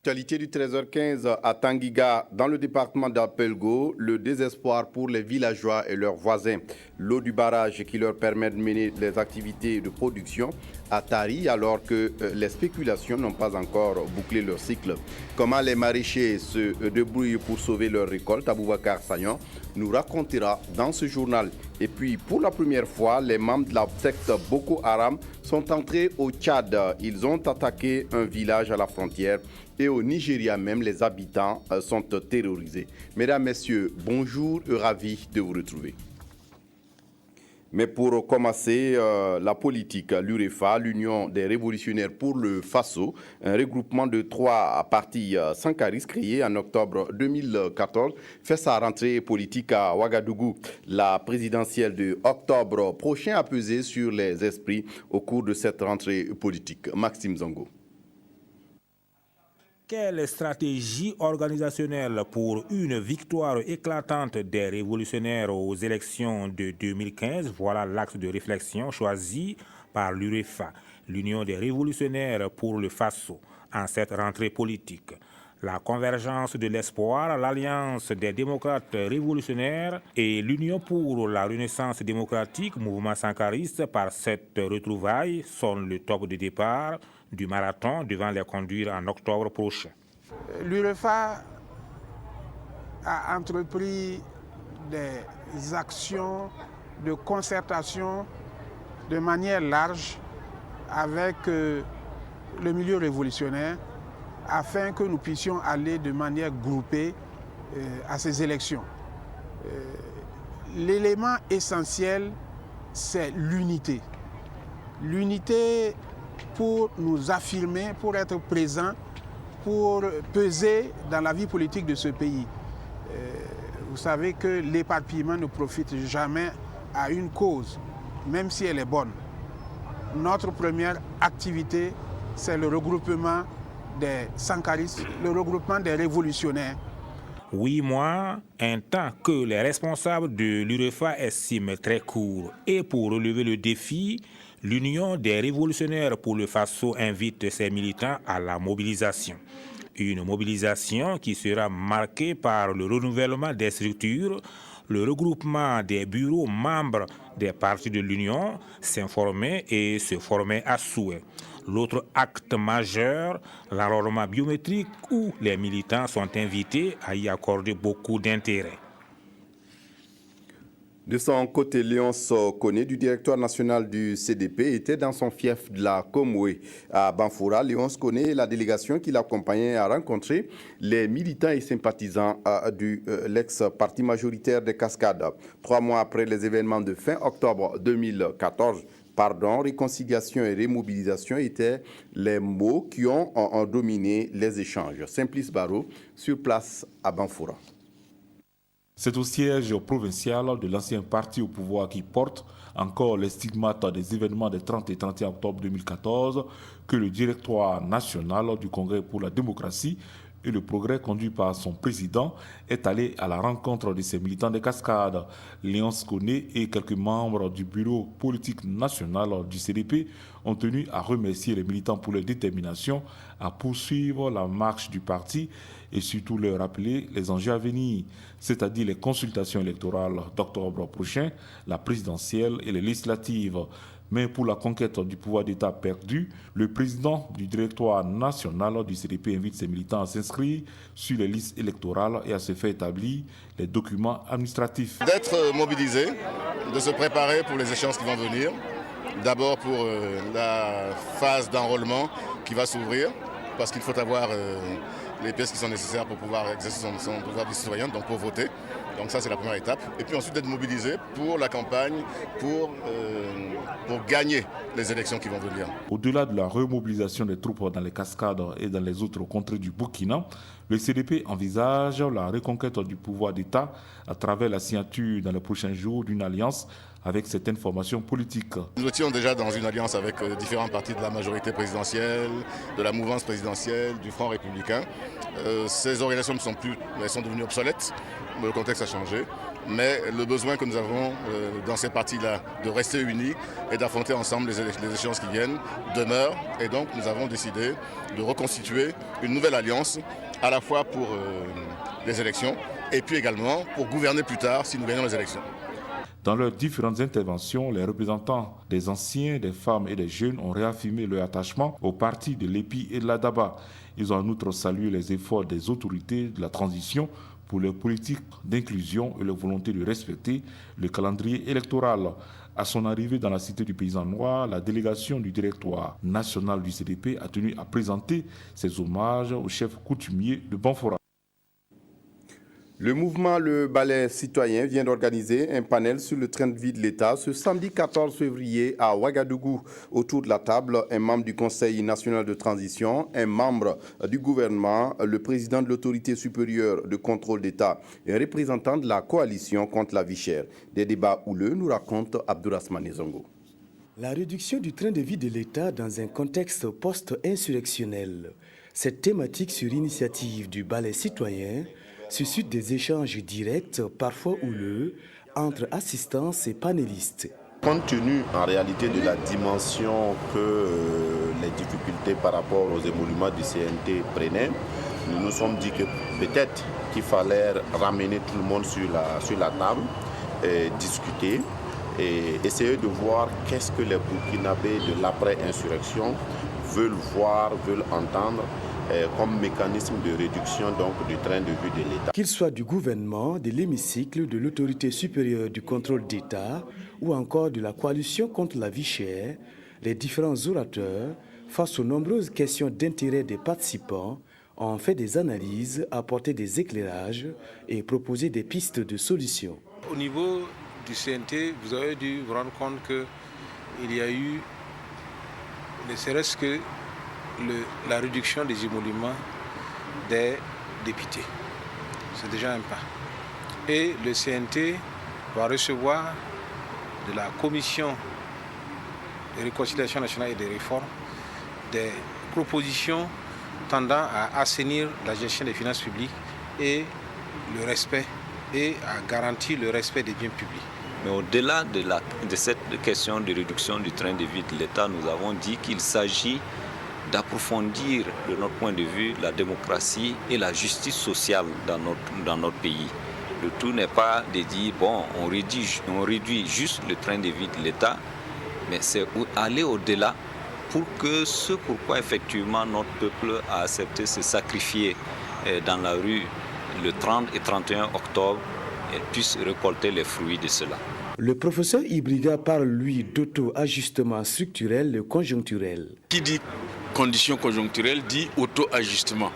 Actualité du 13h15 à Tanguiga, dans le département d'Apelgo, le désespoir pour les villageois et leurs voisins. L'eau du barrage qui leur permet de mener les activités de production a tari alors que les spéculations n'ont pas encore bouclé leur cycle. Comment les maraîchers se débrouillent pour sauver leur récolte, Aboubacar Sagnan nous racontera dans ce journal. Et puis, pour la première fois, les membres de la secte Boko Haram sont entrés au Tchad. Ils ont attaqué un village à la frontière. Et au Nigeria même, les habitants sont terrorisés. Mesdames, Messieurs, bonjour et ravi de vous retrouver. Mais pour commencer, la politique, l'UREFA, l'Union des révolutionnaires pour le Faso, un regroupement de 3 partis sankaristes créé en octobre 2014, fait sa rentrée politique à Ouagadougou. La présidentielle de octobre prochain a pesé sur les esprits au cours de cette rentrée politique. Maxime Zongo. Quelle stratégie organisationnelle pour une victoire éclatante des révolutionnaires aux élections de 2015? Voilà l'axe de réflexion choisi par l'UREFA, l'Union des révolutionnaires pour le Faso, en cette rentrée politique. La convergence de l'espoir, l'alliance des démocrates révolutionnaires et l'Union pour la renaissance démocratique, mouvement sankariste, par cette retrouvaille, sont le top de départ du marathon devant les conduire en octobre prochain. L'UREFA a entrepris des actions de concertation de manière large avec le milieu révolutionnaire afin que nous puissions aller de manière groupée à ces élections. L'élément essentiel, c'est l'unité. L'unité pour nous affirmer, pour être présents, pour peser dans la vie politique de ce pays. Vous savez que l'éparpillement ne profite jamais à une cause, même si elle est bonne. Notre première activité, c'est le regroupement des sankaristes, le regroupement des révolutionnaires. 8 mois, un temps que les responsables de l'UREFA estiment très court. Et pour relever le défi, l'Union des révolutionnaires pour le Faso invite ses militants à la mobilisation. Une mobilisation qui sera marquée par le renouvellement des structures, le regroupement des bureaux membres des partis de l'Union, s'informer et se former à souhait. L'autre acte majeur, l'enrôlement biométrique où les militants sont invités à y accorder beaucoup d'intérêt. De son côté, Léonce Koné, du directoire national du CDP, était dans son fief de la Komoué à Banfoura. Léonce Koné et la délégation qui l'accompagnait a rencontré les militants et sympathisants du l'ex-parti majoritaire des Cascades. 3 mois après les événements de fin octobre 2014, pardon, réconciliation et remobilisation étaient les mots qui ont dominé les échanges. Simplice Barreau, sur place à Banfoura. C'est au siège provincial de l'ancien parti au pouvoir qui porte encore les stigmates des événements des 30 et 31 octobre 2014 que le directoire national du Congrès pour la démocratie et le progrès conduit par son président est allé à la rencontre de ses militants des Cascades. Léonce Koné et quelques membres du bureau politique national du CDP ont tenu à remercier les militants pour leur détermination à poursuivre la marche du parti et surtout leur rappeler les enjeux à venir, c'est-à-dire les consultations électorales d'octobre prochain, la présidentielle et les législatives. Mais pour la conquête du pouvoir d'État perdu, le président du directoire national du CDP invite ses militants à s'inscrire sur les listes électorales et à se faire établir les documents administratifs. D'être mobilisés, de se préparer pour les échéances qui vont venir. D'abord pour la phase d'enrôlement qui va s'ouvrir, parce qu'il faut avoir les pièces qui sont nécessaires pour pouvoir exercer son pouvoir de citoyen, donc pour voter. Donc ça, c'est la première étape. Et puis ensuite d'être mobilisé pour la campagne, pour gagner les élections qui vont venir. Au-delà de la remobilisation des troupes dans les Cascades et dans les autres contrées du Burkina, le CDP envisage la reconquête du pouvoir d'État à travers la signature dans les prochains jours d'une alliance avec certaines formations politiques. Nous étions déjà dans une alliance avec différents partis de la majorité présidentielle, de la mouvance présidentielle, du Front républicain. Ces organisations ne sont plus, elles sont devenues obsolètes. Le contexte a changé. Mais le besoin que nous avons dans ces parties-là de rester unis et d'affronter ensemble les échéances qui viennent demeure. Et donc nous avons décidé de reconstituer une nouvelle alliance à la fois pour les élections et puis également pour gouverner plus tard si nous gagnons les élections. Dans leurs différentes interventions, les représentants des anciens, des femmes et des jeunes ont réaffirmé leur attachement au parti de l'EPI et de la DABA. Ils ont en outre salué les efforts des autorités de la transition pour leur politique d'inclusion et leur volonté de respecter le calendrier électoral. À son arrivée dans la cité du Paysan Noir, la délégation du directoire national du CDP a tenu à présenter ses hommages au chef coutumier de Banfora. Le mouvement Le Balai Citoyen vient d'organiser un panel sur le train de vie de l'État ce samedi 14 février à Ouagadougou. Autour de la table, un membre du Conseil national de transition, un membre du gouvernement, le président de l'autorité supérieure de contrôle d'État et un représentant de la coalition contre la vie chère. Des débats houleux, nous raconte Abdourahmane Zongo. La réduction du train de vie de l'État dans un contexte post-insurrectionnel. Cette thématique sur initiative du Balai Citoyen suscite des échanges directs, parfois houleux, entre assistants et panélistes. Compte tenu en réalité de la dimension que les difficultés par rapport aux émoluments du CNT prenaient, nous nous sommes dit que peut-être qu'il fallait ramener tout le monde sur la table, discuter et essayer de voir qu'est-ce que les Burkinabés de l'après-insurrection veulent voir, veulent entendre comme mécanisme de réduction donc, du train de vie de l'État. Qu'il soit du gouvernement, de l'hémicycle, de l'autorité supérieure du contrôle d'État ou encore de la coalition contre la vie chère, les différents orateurs, face aux nombreuses questions d'intérêt des participants, ont fait des analyses, apporté des éclairages et proposé des pistes de solutions. Au niveau du CNT, vous avez dû vous rendre compte qu'il y a eu, ne serait-ce que la réduction des émoluments des députés. C'est déjà un pas. Et le CNT va recevoir de la Commission de réconciliation nationale et des réformes des propositions tendant à assainir la gestion des finances publiques et le respect et à garantir le respect des biens publics. Mais au-delà de cette question de réduction du train de vie de l'État, nous avons dit qu'il s'agit d'approfondir, de notre point de vue, la démocratie et la justice sociale dans notre pays. Le tout n'est pas de dire, bon, on réduit juste le train de vie de l'État, mais c'est aller au-delà pour que ce pourquoi effectivement notre peuple a accepté de se sacrifier dans la rue le 30 et 31 octobre puisse récolter les fruits de cela. Le professeur Ibriga parle, lui, d'auto-ajustement structurel et conjoncturel. Qui dit condition conjoncturelle dit auto-ajustement.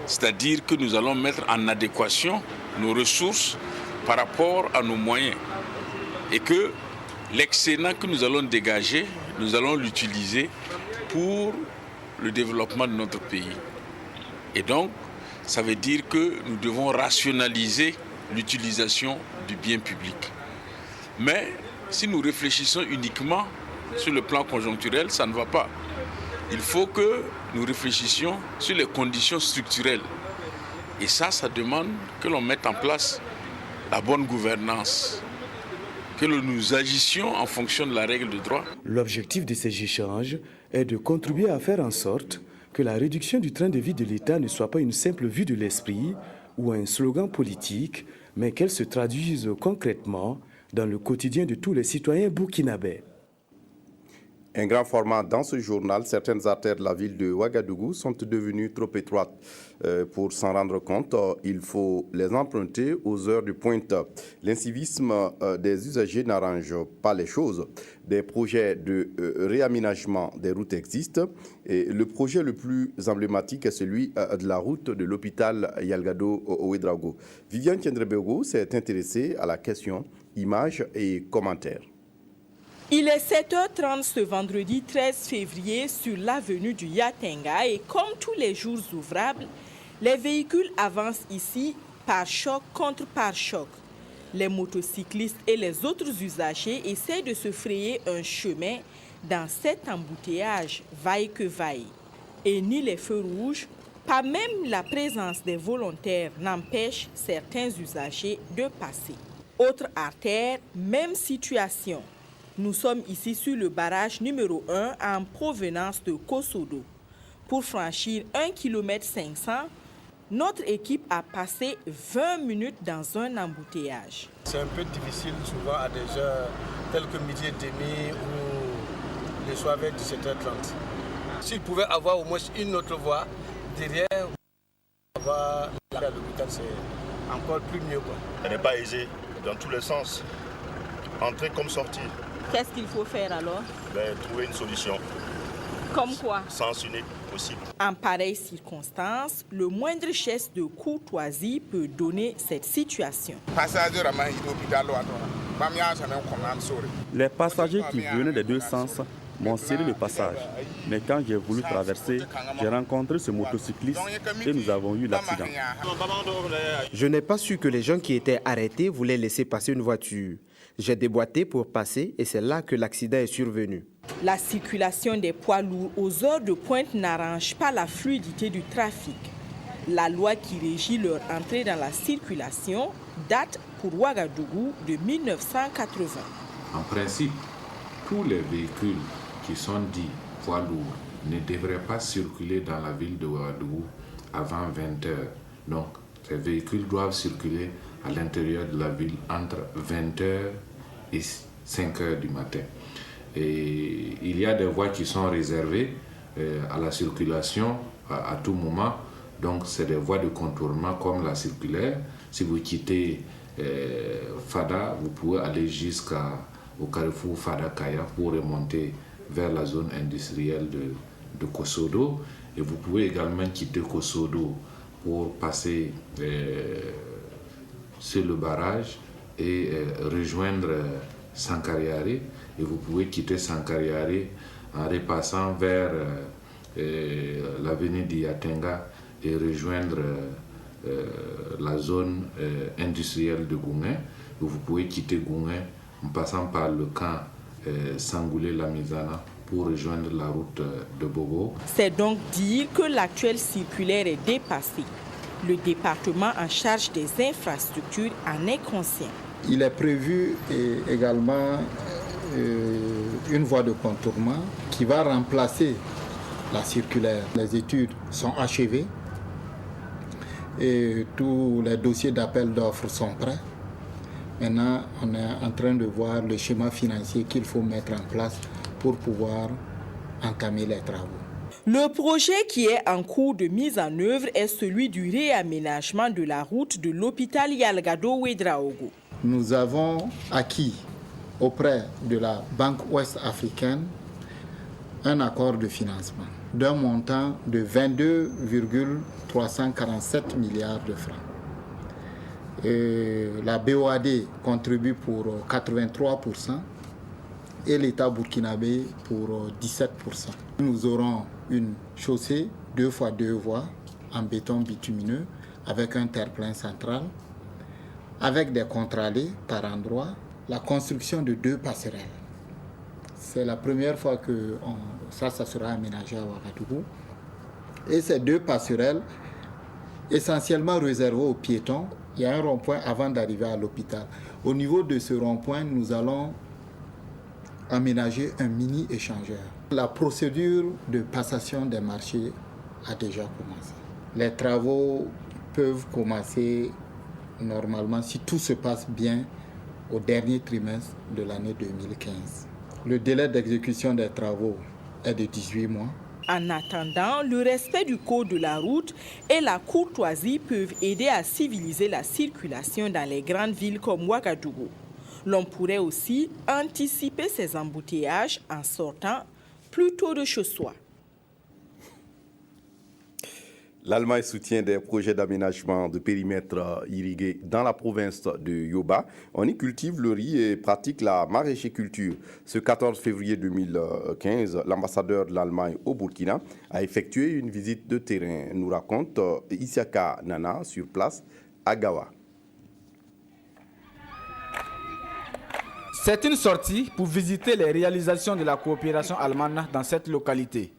C'est-à-dire que nous allons mettre en adéquation nos ressources par rapport à nos moyens. Et que l'excédent que nous allons dégager, nous allons l'utiliser pour le développement de notre pays. Et donc, ça veut dire que nous devons rationaliser l'utilisation du bien public. Mais si nous réfléchissons uniquement sur le plan conjoncturel, ça ne va pas. Il faut que nous réfléchissions sur les conditions structurelles. Et ça demande que l'on mette en place la bonne gouvernance, que nous agissions en fonction de la règle de droit. L'objectif de ces échanges est de contribuer à faire en sorte que la réduction du train de vie de l'État ne soit pas une simple vue de l'esprit ou un slogan politique, mais qu'elle se traduise concrètement dans le quotidien de tous les citoyens burkinabés. Un grand format dans ce journal, certaines artères de la ville de Ouagadougou sont devenues trop étroites. Pour s'en rendre compte, il faut les emprunter aux heures de pointe. L'incivisme des usagers n'arrange pas les choses. Des projets de réaménagement des routes existent. Et le projet le plus emblématique est celui de la route de l'hôpital Yalgado-Ouedraogo. Viviane Tiendrebego s'est intéressée à la question images et commentaires. Il est 7h30 ce vendredi 13 février sur l'avenue du Yatenga et comme tous les jours ouvrables, les véhicules avancent ici par choc contre par choc. Les motocyclistes et les autres usagers essaient de se frayer un chemin dans cet embouteillage vaille que vaille. Et ni les feux rouges, pas même la présence des volontaires n'empêche certains usagers de passer. Autre artère, même situation. Nous sommes ici sur le barrage numéro 1 en provenance de Kosodo. Pour franchir 1,5 km, notre équipe a passé 20 minutes dans un embouteillage. C'est un peu difficile souvent à des heures telles que midi et demi ou le soir vers 17h30. S'il pouvait avoir au moins une autre voie derrière, avoir à l'hôpital, c'est encore plus mieux. Ce n'est pas aisé dans tous les sens, entrer comme sortir. Qu'est-ce qu'il faut faire alors? Trouver une solution. Comme quoi? Sens unique possible. En pareille circonstance, le moindre geste de courtoisie peut donner cette situation. Les passagers qui venaient des deux sens m'ont serré le passage. Mais quand j'ai voulu traverser, j'ai rencontré ce motocycliste et nous avons eu l'accident. Je n'ai pas su que les gens qui étaient arrêtés voulaient laisser passer une voiture. J'ai déboîté pour passer et c'est là que l'accident est survenu. La circulation des poids lourds aux heures de pointe n'arrange pas la fluidité du trafic. La loi qui régit leur entrée dans la circulation date pour Ouagadougou de 1980. En principe, tous les véhicules qui sont dits poids lourds ne devraient pas circuler dans la ville de Ouagadougou avant 20 heures. Donc, ces véhicules doivent circuler à l'intérieur de la ville entre 20h et 5h du matin. Et il y a des voies qui sont réservées à la circulation à tout moment. Donc c'est des voies de contournement comme la circulaire. Si vous quittez Fada, vous pouvez aller jusqu'au carrefour Fada-Kaya pour remonter vers la zone industrielle de Kosodo. Et vous pouvez également quitter Kosodo pour passer sur le barrage et rejoindre Sankariari. Et vous pouvez quitter Sankariari en repassant vers l'avenue d'Yatenga et rejoindre la zone industrielle de Gouin. Vous pouvez quitter Gouin en passant par le camp Sangoulé-Lamizana pour rejoindre la route de Bobo. C'est donc dire que l'actuelle circulaire est dépassée. Le département en charge des infrastructures en est conscient. Il est prévu également une voie de contournement qui va remplacer la circulaire. Les études sont achevées et tous les dossiers d'appel d'offres sont prêts. Maintenant, on est en train de voir le schéma financier qu'il faut mettre en place pour pouvoir entamer les travaux. Le projet qui est en cours de mise en œuvre est celui du réaménagement de la route de l'hôpital Yalgado-Ouedraogo. Nous avons acquis auprès de la Banque Ouest africaine un accord de financement d'un montant de 22,347 milliards de francs. Et la BOAD contribue pour 83% et l'État burkinabé pour 17%. Nous aurons une chaussée 2 x 2 voies en béton bitumineux avec un terre-plein central, avec des contre-allées par endroit, la construction de 2 passerelles. C'est la première fois que ça sera aménagé à Ouagadougou. Et ces 2 passerelles, essentiellement réservées aux piétons, il y a un rond-point avant d'arriver à l'hôpital. Au niveau de ce rond-point, nous allons aménager un mini-échangeur. La procédure de passation des marchés a déjà commencé. Les travaux peuvent commencer normalement, si tout se passe bien, au dernier trimestre de l'année 2015. Le délai d'exécution des travaux est de 18 mois. En attendant, le respect du code de la route et la courtoisie peuvent aider à civiliser la circulation dans les grandes villes comme Ouagadougou. L'on pourrait aussi anticiper ces embouteillages en sortant plus tôt de chez soi. L'Allemagne soutient des projets d'aménagement de périmètres irrigués dans la province de Yoba. On y cultive le riz et pratique la maraîchiculture. Ce 14 février 2015, l'ambassadeur de l'Allemagne au Burkina a effectué une visite de terrain, nous raconte Isiaka Nana sur place à Gawa. C'est une sortie pour visiter les réalisations de la coopération allemande dans cette localité.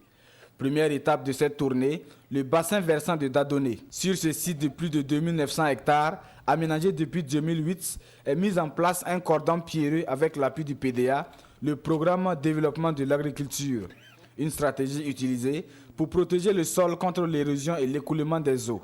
Première étape de cette tournée, le bassin versant de Dadoné. Sur ce site de plus de 2900 hectares, aménagé depuis 2008, est mis en place un cordon pierreux avec l'appui du PDA, le programme développement de l'agriculture. Une stratégie utilisée pour protéger le sol contre l'érosion et l'écoulement des eaux.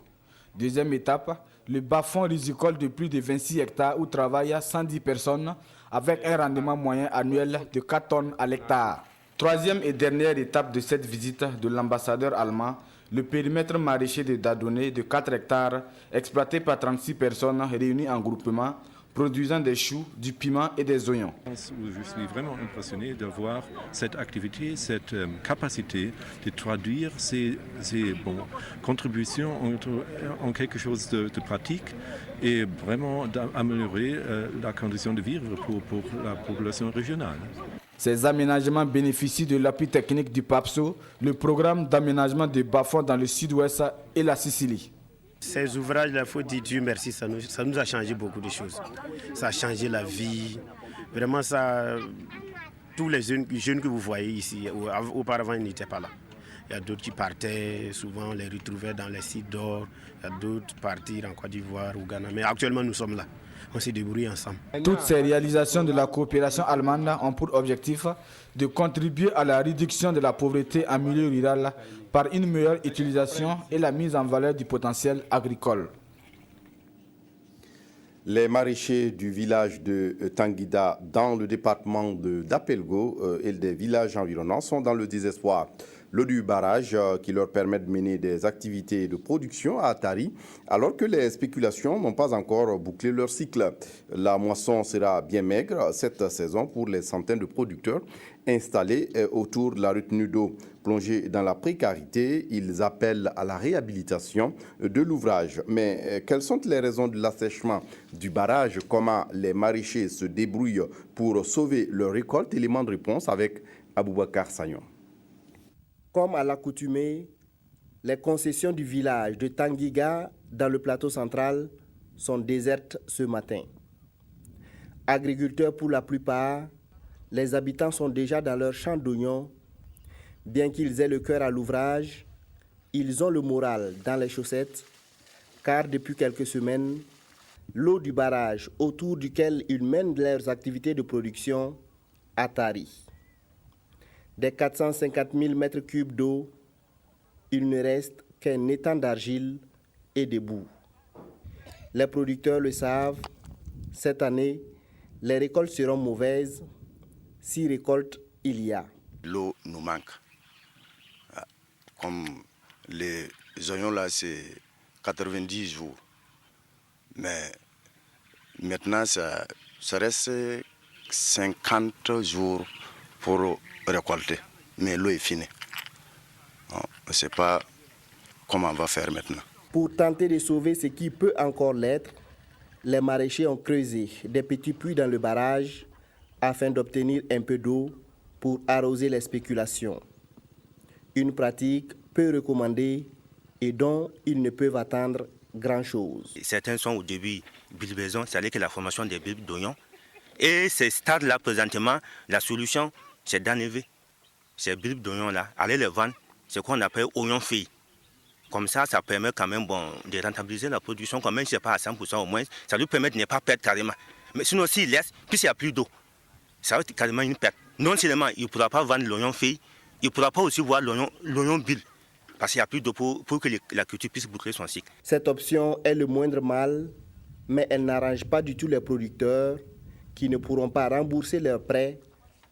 Deuxième étape, le bas-fond risicole de plus de 26 hectares où travaillent 110 personnes avec un rendement moyen annuel de 4 tonnes à l'hectare. Troisième et dernière étape de cette visite de l'ambassadeur allemand, le périmètre maraîcher de Dadonné de 4 hectares exploité par 36 personnes réunies en groupement, produisant des choux, du piment et des oignons. Je suis vraiment impressionné de voir cette activité, cette capacité de traduire ces contributions en quelque chose de pratique et vraiment d'améliorer la condition de vivre pour la population régionale. Ces aménagements bénéficient de l'appui technique du PAPSO, le programme d'aménagement des bas-fonds dans le sud-ouest et la Sicile. Ces ouvrages, il faut dire Dieu merci, ça nous a changé beaucoup de choses. Ça a changé la vie. Vraiment, tous les jeunes que vous voyez ici, auparavant, ils n'étaient pas là. Il y a d'autres qui partaient, souvent on les retrouvait dans les sites d'or. Il y a d'autres partir en Côte d'Ivoire ou Ghana. Mais actuellement, nous sommes là. On s'est débrouillé ensemble. Toutes ces réalisations de la coopération allemande ont pour objectif de contribuer à la réduction de la pauvreté en milieu rural par une meilleure utilisation et la mise en valeur du potentiel agricole. Les maraîchers du village de Tanguida dans le département d'Apelgo et des villages environnants sont dans le désespoir. L'eau du barrage qui leur permet de mener des activités de production a tari alors que les spéculations n'ont pas encore bouclé leur cycle. La moisson sera bien maigre cette saison pour les centaines de producteurs installés autour de la retenue d'eau. Plongés dans la précarité, ils appellent à la réhabilitation de l'ouvrage. Mais quelles sont les raisons de l'assèchement du barrage? Comment les maraîchers se débrouillent pour sauver leur récolte? Élément de réponse avec Aboubakar Sagnon. Comme à l'accoutumée, les concessions du village de Tanguiga dans le plateau central sont désertes ce matin. Agriculteurs pour la plupart, les habitants sont déjà dans leur champ d'oignons. Bien qu'ils aient le cœur à l'ouvrage, ils ont le moral dans les chaussettes, car depuis quelques semaines, l'eau du barrage autour duquel ils mènent leurs activités de production a tari. Des 450 000 mètres cubes d'eau, il ne reste qu'un étang d'argile et de boue. Les producteurs le savent, cette année, les récoltes seront mauvaises, si récolte il y a. L'eau nous manque. Comme les oignons là, c'est 90 jours. Mais maintenant, ça reste 50 jours pour récolter. Mais l'eau est finie. On ne sait pas comment on va faire maintenant. Pour tenter de sauver ce qui peut encore l'être, les maraîchers ont creusé des petits puits dans le barrage afin d'obtenir un peu d'eau pour arroser les spéculations. Une pratique peu recommandée et dont ils ne peuvent attendre grand-chose. Certains sont au début bilbaison, c'est-à-dire que la formation des bulbes d'oignons. Et ces stades-là, présentement, la solution, c'est d'enlever ces bulbes d'oignons-là, aller les vendre, ce qu'on appelle oignons filles. Comme ça permet quand même de rentabiliser la production, quand même, je ne sais pas à 100% au moins, ça lui permet de ne pas perdre carrément. Mais sinon, s'il laisse, puis il n'y a plus d'eau, ça va être carrément une perte. Non seulement il ne pourra pas vendre l'oignon fille, il ne pourra pas aussi voir l'oignon bill, parce qu'il n'y a plus d'eau pour que la culture puisse boucler son cycle. Cette option est le moindre mal, mais elle n'arrange pas du tout les producteurs qui ne pourront pas rembourser leurs prêts,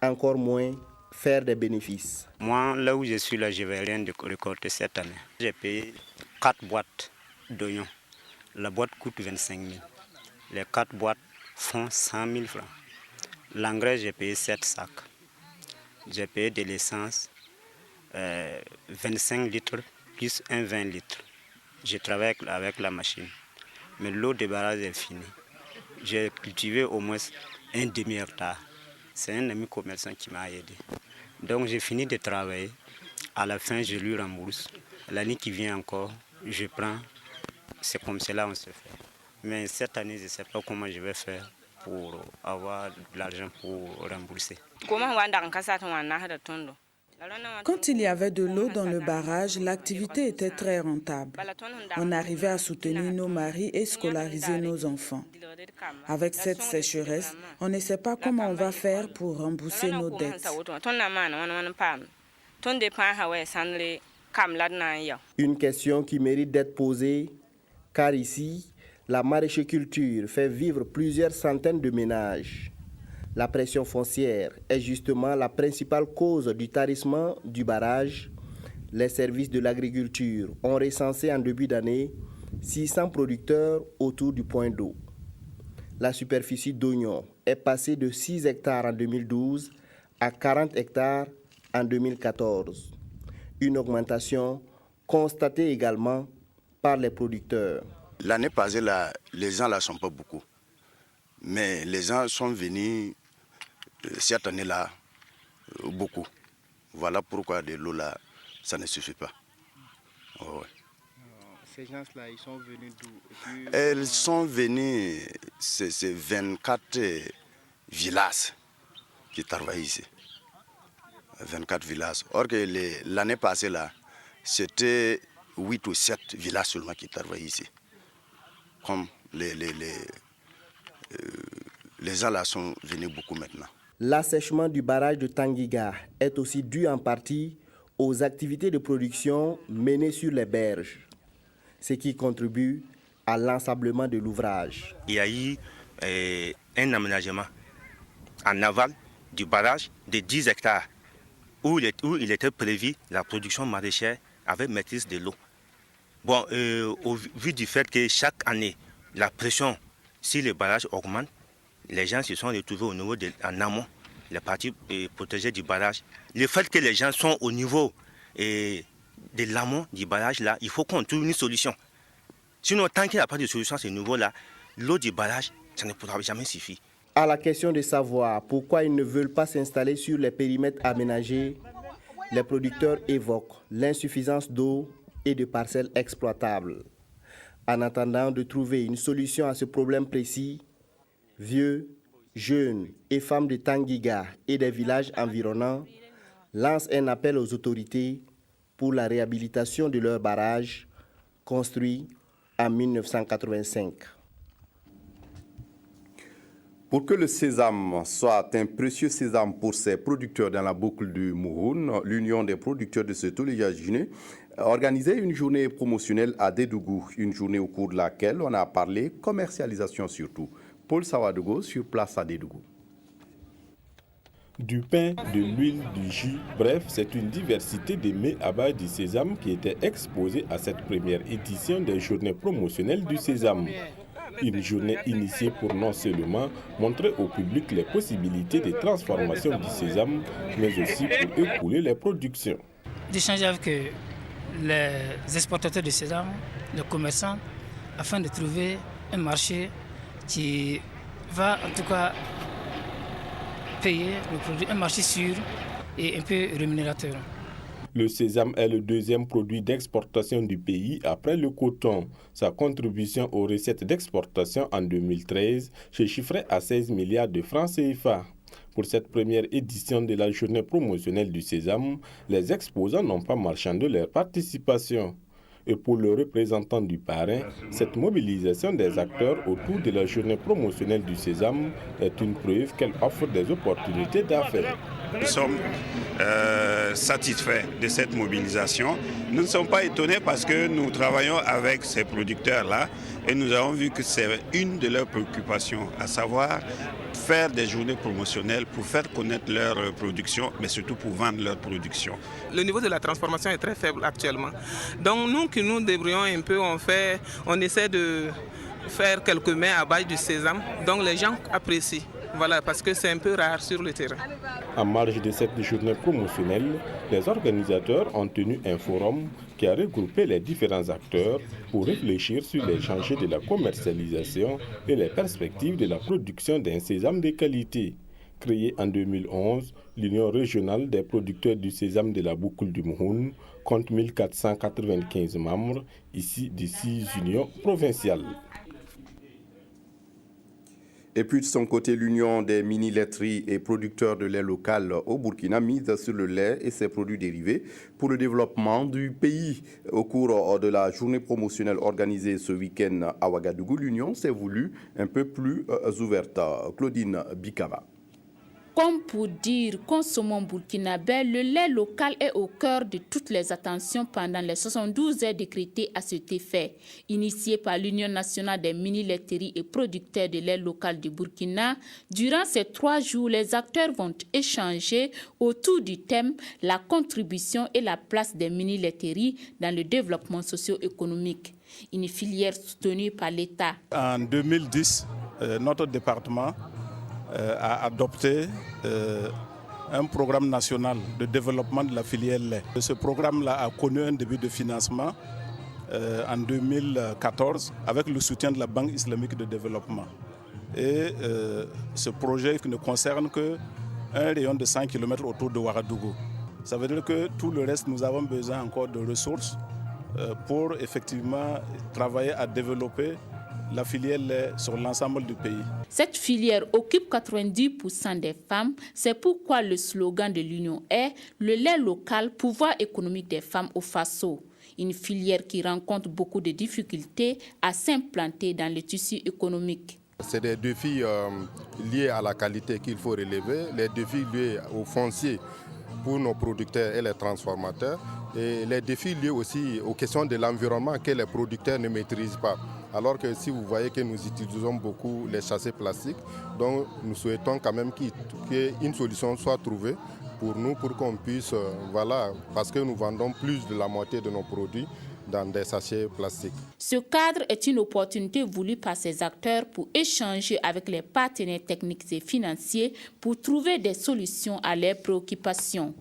encore moins faire des bénéfices. Moi, là où je suis, là, je ne vais rien récolter cette année. J'ai payé 4 boîtes d'oignons. La boîte coûte 25 000. Les 4 boîtes font 100 000 francs. L'engrais, j'ai payé 7 sacs. J'ai payé de l'essence 25 litres plus un 20 litres. Je travaille avec la machine. Mais l'eau de barrage est finie. J'ai cultivé au moins un demi-hectare. C'est un ami commerçant qui m'a aidé. Donc j'ai fini de travailler. À la fin, je lui rembourse. L'année qui vient encore, je prends. C'est comme cela on se fait. Mais cette année, je ne sais pas comment je vais faire pour avoir de l'argent pour rembourser. Quand il y avait de l'eau dans le barrage, l'activité était très rentable. On arrivait à soutenir nos maris et scolariser nos enfants. Avec cette sécheresse, on ne sait pas comment on va faire pour rembourser nos dettes. Une question qui mérite d'être posée, car ici, la maraîchiculture fait vivre plusieurs centaines de ménages. La pression foncière est justement la principale cause du tarissement du barrage. Les services de l'agriculture ont recensé en début d'année 600 producteurs autour du point d'eau. La superficie d'oignons est passée de 6 hectares en 2012 à 40 hectares en 2014. Une augmentation constatée également par les producteurs. L'année passée, là, les gens ne sont pas beaucoup. Mais les gens sont venus cette année-là beaucoup. Voilà pourquoi de l'eau là, ça ne suffit pas. Oh, ouais. Ces gens-là, ils sont venus d'où? Ils sont venus, c'est 24 villages qui travaillent ici. 24 villages. Or que l'année passée là, c'était 8 ou 7 villages seulement qui travaillent ici. Comme les gens là sont venus beaucoup maintenant. L'assèchement du barrage de Tanguiga est aussi dû en partie aux activités de production menées sur les berges, ce qui contribue à l'ensablement de l'ouvrage. Il y a eu un aménagement en aval du barrage de 10 hectares où il était prévu la production maraîchère avec maîtrise de l'eau. Bon, au vu du fait que chaque année, la pression sur le barrage augmente, les gens se sont retrouvés au niveau en amont, les parties protégées du barrage. Le fait que les gens sont au niveau de l'amont du barrage, là, il faut qu'on trouve une solution. Sinon, tant qu'il n'y a pas de solution à ce niveau-là, l'eau du barrage, ça ne pourra jamais suffire. À la question de savoir pourquoi ils ne veulent pas s'installer sur les périmètres aménagés, les producteurs évoquent l'insuffisance d'eau et de parcelles exploitables. En attendant de trouver une solution à ce problème précis, vieux, jeunes et femmes de Tanguiga et des villages environnants lancent un appel aux autorités pour la réhabilitation de leur barrage construit en 1985. Pour que le sésame soit un précieux sésame pour ses producteurs dans la boucle du Mouhoun, l'Union des producteurs de ce Toléjaginé a organisé une journée promotionnelle à Dédougou, une journée au cours de laquelle on a parlé commercialisation surtout. Paul Sawadogo sur place à Dédougou. Du pain, de l'huile, du jus, bref, c'est une diversité de mets à base du sésame qui était exposée à cette première édition des journées promotionnelles du sésame. Une journée initiée pour non seulement montrer au public les possibilités de transformation du sésame, mais aussi pour écouler les productions. D'échanger avec les exportateurs de sésame, les commerçants, afin de trouver un marché qui va en tout cas payer le produit, un marché sûr et un peu rémunérateur. Le sésame est le deuxième produit d'exportation du pays après le coton. Sa contribution aux recettes d'exportation en 2013 se chiffrait à 16 milliards de francs CFA. Pour cette première édition de la journée promotionnelle du sésame, les exposants n'ont pas marchandé leur participation. Et pour le représentant du parrain, cette mobilisation des acteurs autour de la journée promotionnelle du sésame est une preuve qu'elle offre des opportunités d'affaires. Nous sommes satisfaits de cette mobilisation. Nous ne sommes pas étonnés parce que nous travaillons avec ces producteurs-là et nous avons vu que c'est une de leurs préoccupations, à savoir faire des journées promotionnelles pour faire connaître leur production, mais surtout pour vendre leur production. Le niveau de la transformation est très faible actuellement. Donc nous qui nous débrouillons un peu, on essaie de faire quelques mets à base du sésame. Donc les gens apprécient. Voilà, parce que c'est un peu rare sur le terrain. En marge de cette journée promotionnelle, les organisateurs ont tenu un forum qui a regroupé les différents acteurs pour réfléchir sur les chantiers de la commercialisation et les perspectives de la production d'un sésame de qualité. Créée en 2011, l'Union régionale des producteurs du sésame de la boucle du Mouhoun compte 1495 membres, ici de 6 unions provinciales. Et puis de son côté, l'Union des mini-laiteries et producteurs de lait local au Burkina mise sur le lait et ses produits dérivés pour le développement du pays. Au cours de la journée promotionnelle organisée ce week-end à Ouagadougou, l'Union s'est voulue un peu plus ouverte. Claudine Bikava. Comme pour dire consommons burkinabé, le lait local est au cœur de toutes les attentions pendant les 72 heures décrétées à cet effet. Initié par l'Union nationale des mini-laiteries et producteurs de lait local du Burkina, durant ces 3 jours, les acteurs vont échanger autour du thème « La contribution et la place des mini-laiteries dans le développement socio-économique ». Une filière soutenue par l'État. En 2010, notre département a adopté un programme national de développement de la filière lait. Ce programme-là a connu un début de financement en 2014 avec le soutien de la Banque islamique de développement. Et ce projet ne concerne qu'un rayon de 100 km autour de Ouagadougou. Ça veut dire que tout le reste, nous avons besoin encore de ressources pour effectivement travailler à développer la filière lait sur l'ensemble du pays. Cette filière occupe 90% des femmes. C'est pourquoi le slogan de l'Union est « Le lait local, pouvoir économique des femmes au Faso ». Une filière qui rencontre beaucoup de difficultés à s'implanter dans le tissu économique. C'est des défis liés à la qualité qu'il faut relever, les défis liés au foncier pour nos producteurs et les transformateurs, et les défis liés aussi aux questions de l'environnement que les producteurs ne maîtrisent pas. Alors que si vous voyez que nous utilisons beaucoup les châssis plastiques, donc nous souhaitons quand même qu'une solution soit trouvée pour nous, pour qu'on puisse, parce que nous vendons plus de la moitié de nos produits dans des sachets plastiques. Ce cadre est une opportunité voulue par ces acteurs pour échanger avec les partenaires techniques et financiers pour trouver des solutions à leurs préoccupations.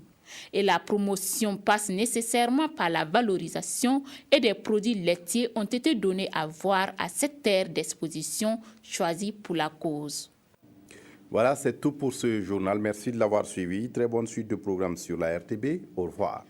Et la promotion passe nécessairement par la valorisation et des produits laitiers ont été donnés à voir à cette terre d'exposition choisie pour la cause. Voilà, c'est tout pour ce journal. Merci de l'avoir suivi. Très bonne suite de programmes sur la RTB. Au revoir.